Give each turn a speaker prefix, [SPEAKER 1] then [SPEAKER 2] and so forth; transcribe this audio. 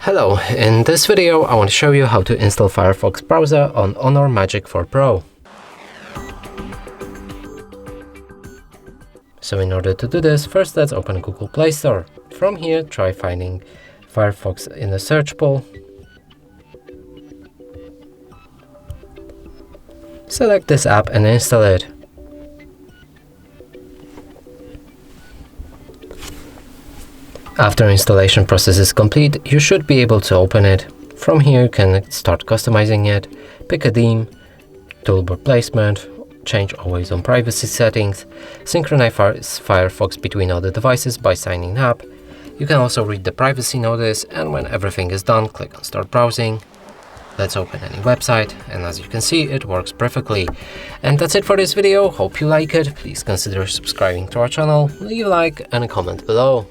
[SPEAKER 1] Hello, in this video I want to show you how to install Firefox browser on Honor Magic 4 Pro. So in order to do this, first let's open Google Play Store. From here, try finding Firefox in the search pool. Select this app and install it. After installation process is complete, you should be able to open it. From here you can start customizing it, pick a theme, toolbar placement, change always on privacy settings, synchronize Firefox between other devices by signing up. You can also read the privacy notice, and when everything is done, click on start browsing. Let's open any website, and as you can see, it works perfectly. And that's it for this video. Hope you like it. Please consider subscribing to our channel, leave a like and a comment below.